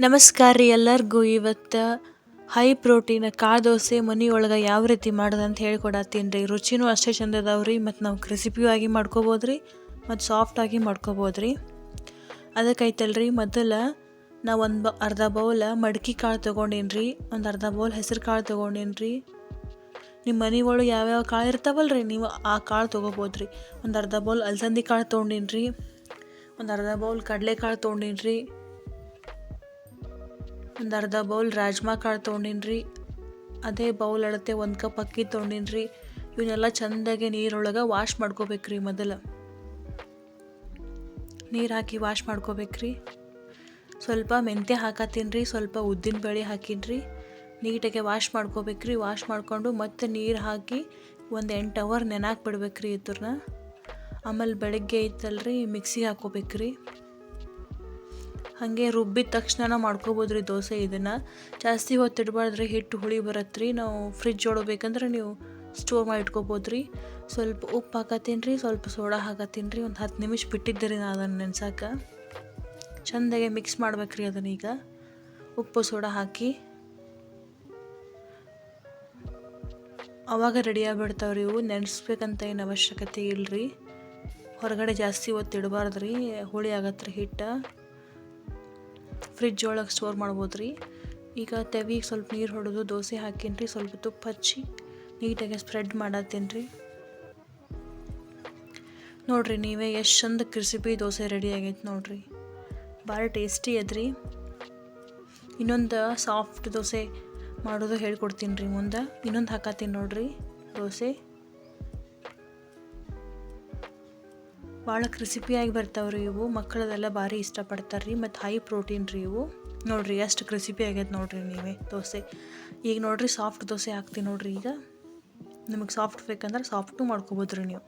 ನಮಸ್ಕಾರ ರೀ ಎಲ್ಲರಿಗೂ. ಇವತ್ತು ಹೈ ಪ್ರೋಟೀನ್ ಕಾಳು ದೋಸೆ ಮನೆಯೊಳಗೆ ಯಾವ ರೀತಿ ಮಾಡೋದು ಅಂತ ಹೇಳ್ಕೊಡತ್ತೀನಿ ರೀ. ರುಚಿನೂ ಅಷ್ಟೇ ಚಂದ ಅದಾವೆ ರೀ, ಮತ್ತು ನಾವು ಕ್ರಿಸಿಪಿಯೂ ಆಗಿ ಮಾಡ್ಕೋಬೋದು ರೀ, ಮತ್ತು ಸಾಫ್ಟಾಗಿ ಮಾಡ್ಕೋಬೋದು ರೀ. ಅದಕ್ಕೈತಲ್ರಿ, ಮೊದಲು ನಾವು ಅರ್ಧ ಬೌಲ್ ಮಡ್ಕೆ ಕಾಳು ತೊಗೊಂಡೀನಿ ರೀ, ಒಂದು ಅರ್ಧ ಬೌಲ್ ಹೆಸರು ಕಾಳು ತೊಗೊಂಡೀನಿ ರೀ. ನಿಮ್ಮ ಮನೆ ಒಳಗೆ ಯಾವ್ಯಾವ ಕಾಳು ಇರ್ತಾವಲ್ಲ ರೀ, ನೀವು ಆ ಕಾಳು ತೊಗೋಬೋದು ರೀ. ಒಂದು ಅರ್ಧ ಬೌಲ್ ಅಲಸಂದಿ ಕಾಳು ತೊಗೊಂಡೀನಿ ರೀ, ಒಂದು ಅರ್ಧ ಬೌಲ್ ಕಡಲೆಕಾಳು ತೊಗೊಂಡೀನಿ ರೀ, ಒಂದು ಅರ್ಧ ಬೌಲ್ ರಾಜ್ಮಾ ಕಾಳು ತೊಗೊಂಡೀನಿ ರೀ. ಅದೇ ಬೌಲ್ ಅಳತೆ 1 ಕಪ್ ಅಕ್ಕಿ ತೊಗೊಂಡೀನಿ ರೀ. ಇವನ್ನೆಲ್ಲ ಚೆಂದಾಗಿ ನೀರೊಳಗೆ ವಾಶ್ ಮಾಡ್ಕೋಬೇಕ್ರಿ. ಮೊದಲು ನೀರು ಹಾಕಿ ವಾಶ್ ಮಾಡ್ಕೋಬೇಕ್ರಿ. ಸ್ವಲ್ಪ ಮೆಂತ್ಯ ಹಾಕತ್ತೀನಿ ರೀ, ಸ್ವಲ್ಪ ಉದ್ದಿನ ಬೇಳೆ ಹಾಕೀನಿ ರೀ. ನೀಟಾಗಿ ವಾಶ್ ಮಾಡ್ಕೋಬೇಕ್ರಿ. ವಾಶ್ ಮಾಡಿಕೊಂಡು ಮತ್ತೆ ನೀರು ಹಾಕಿ ಒಂದು 8 ಅವರ್ ನೆನಾಕ್ ಬಿಡ್ಬೇಕ್ರಿ ಇದ್ರನ್ನ. ಆಮೇಲೆ ಬೆಳಗ್ಗೆ ಐತಲ್ರಿ ಮಿಕ್ಸಿಗೆ ಹಾಕೋಬೇಕ್ರಿ. ಹಾಗೆ ರುಬ್ಬಿದ ತಕ್ಷಣ ಮಾಡ್ಕೋಬೋದು ರೀ ದೋಸೆ. ಇದನ್ನು ಜಾಸ್ತಿ ಹೊತ್ತು ಇಡಬಾರ್ದ್ರಿ, ಹಿಟ್ಟು ಹುಳಿ ಬರತ್ತೆ ರೀ. ನಾವು ಫ್ರಿಜ್ ಒಳಗೆ ಬೇಕಂದ್ರೆ ನೀವು ಸ್ಟೋರ್ ಮಾಡಿ ಇಟ್ಕೋಬೋದು ರೀ. ಸ್ವಲ್ಪ ಉಪ್ಪು ಹಾಕತ್ತೀನಿ ರೀ, ಸ್ವಲ್ಪ ಸೋಡಾ ಹಾಕತ್ತೀನಿ ರೀ. ಒಂದು 10 ನಿಮಿಷ ಬಿಟ್ಟಿದ್ದೆ ರೀ ನಾನು ಅದನ್ನು ನೆನ್ಸಕ್ಕೆ. ಚೆಂದಾಗೆ ಮಿಕ್ಸ್ ಮಾಡ್ಬೇಕ್ರಿ ಅದನ್ನ. ಈಗ ಉಪ್ಪು ಸೋಡಾ ಹಾಕಿ ಅವಾಗ ರೆಡಿಯಾಗಿಬಿಡ್ತಾವ್ರಿ ಇವು. ನೆನೆಸ್ಬೇಕಂತ ಏನು ಅವಶ್ಯಕತೆ ಇಲ್ಲರಿ. ಹೊರಗಡೆ ಜಾಸ್ತಿ ಹೊತ್ತು ಇಡಬಾರ್ದು ರೀ, ಹುಳಿ ಆಗತ್ತೆ ರೀ ಹಿಟ್ಟು. ಫ್ರಿಜ್ ಒಳಗೆ ಸ್ಟೋರ್ ಮಾಡ್ಬೋದು ರೀ. ಈಗ ತೆವಿಗೆ ಸ್ವಲ್ಪ ನೀರು ಹೊಡೆದು ದೋಸೆ ಹಾಕೀನಿ ರೀ, ಸ್ವಲ್ಪ ತುಪ್ಪ ಹಚ್ಚಿ ನೀಟಾಗಿ ಸ್ಪ್ರೆಡ್ ಮಾಡತ್ತೀನಿ ರೀ. ನೋಡಿರಿ ನೀವೇ ಎಷ್ಟು ಚಂದ ಕ್ರಿಸಿಪಿ ದೋಸೆ ರೆಡಿ ಆಗೈತೆ ನೋಡಿರಿ. ಭಾಳ ಟೇಸ್ಟಿ ಅದ್ರಿ. ಇನ್ನೊಂದು ಸಾಫ್ಟ್ ದೋಸೆ ಮಾಡೋದು ಹೇಳ್ಕೊಡ್ತೀನಿ ರೀ ಮುಂದೆ. ಇನ್ನೊಂದು ಹಾಕತ್ತೀನಿ ನೋಡಿರಿ ದೋಸೆ. ಭಾಳ ಕ್ರಿಸಿಪಿಯಾಗಿ ಬರ್ತಾವ್ರಿ ಇವು. ಮಕ್ಕಳದೆಲ್ಲ ಭಾರಿ ಇಷ್ಟಪಡ್ತಾರೆ ರೀ, ಮತ್ತು ಹೈ ಪ್ರೋಟೀನ್ ರೀ ಇವು. ನೋಡಿರಿ ಎಷ್ಟು ಕ್ರಿಸಿಪಿ ಆಗೈತೆ ನೋಡಿರಿ ನೀವೇ ದೋಸೆ. ಈಗ ನೋಡಿರಿ ಸಾಫ್ಟ್ ದೋಸೆ ಹಾಕ್ತೀನಿ ನೋಡಿರಿ. ಈಗ ನಿಮಗೆ ಸಾಫ್ಟ್ ಬೇಕಂದ್ರೆ ಸಾಫ್ಟು ಮಾಡ್ಕೋಬೋದು ರೀ ನೀವು.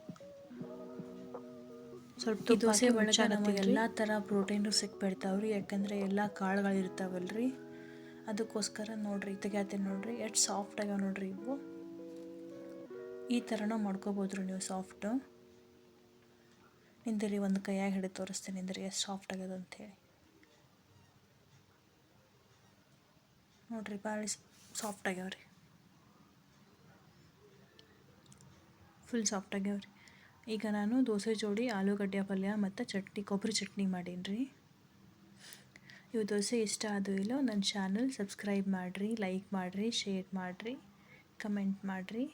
ಸ್ವಲ್ಪ ದೋಸೆ ಒಳಗೆ ನಮಗೆ ಎಲ್ಲ ಥರ ಪ್ರೋಟೀನು ಸಿಕ್ಬಿಡ್ತಾವ್ರಿ, ಯಾಕಂದರೆ ಎಲ್ಲ ಕಾಳುಗಳು ಇರ್ತಾವಲ್ರಿ. ಅದಕ್ಕೋಸ್ಕರ ನೋಡಿರಿ ತೆಗ್ಯಾತೀನಿ ನೋಡಿರಿ ಎಷ್ಟು ಸಾಫ್ಟ್ ಆಗ್ಯಾವ ನೋಡಿರಿ ಇವು. ಈ ಥರನೂ ಮಾಡ್ಕೋಬೋದು ರೀ ನೀವು ಸಾಫ್ಟು. ನಿಂದಿರಿ ಒಂದು ಕೈಯಾಗಿ ಹಿಡಿದು ತೋರಿಸ್ತೀನಿ ನಿಂದಿರಿ ಎಷ್ಟು ಸಾಫ್ಟ್ ಆಗ್ಯದ ಅಂಥೇಳಿ. ನೋಡಿರಿ ಭಾಳ ಸಾಫ್ಟ್ ಆಗ್ಯಾವ್ರಿ, ಫುಲ್ ಸಾಫ್ಟ್ ಆಗ್ಯಾವ್ರಿ. ಈಗ ನಾನು ದೋಸೆ ಜೋಡಿ ಆಲೂಗಡ್ಡೆ ಪಲ್ಯ ಮತ್ತು ಚಟ್ನಿ, ಕೊಬ್ಬರಿ ಚಟ್ನಿ ಮಾಡೀನಿ ರೀ. ಇವು ದೋಸೆ ಇಷ್ಟ ಆದವು ಇಲ್ಲೋ ನನ್ನ ಚಾನಲ್ ಸಬ್ಸ್ಕ್ರೈಬ್ ಮಾಡಿರಿ, ಲೈಕ್ ಮಾಡಿರಿ, ಶೇರ್ ಮಾಡಿರಿ, ಕಮೆಂಟ್ ಮಾಡಿರಿ.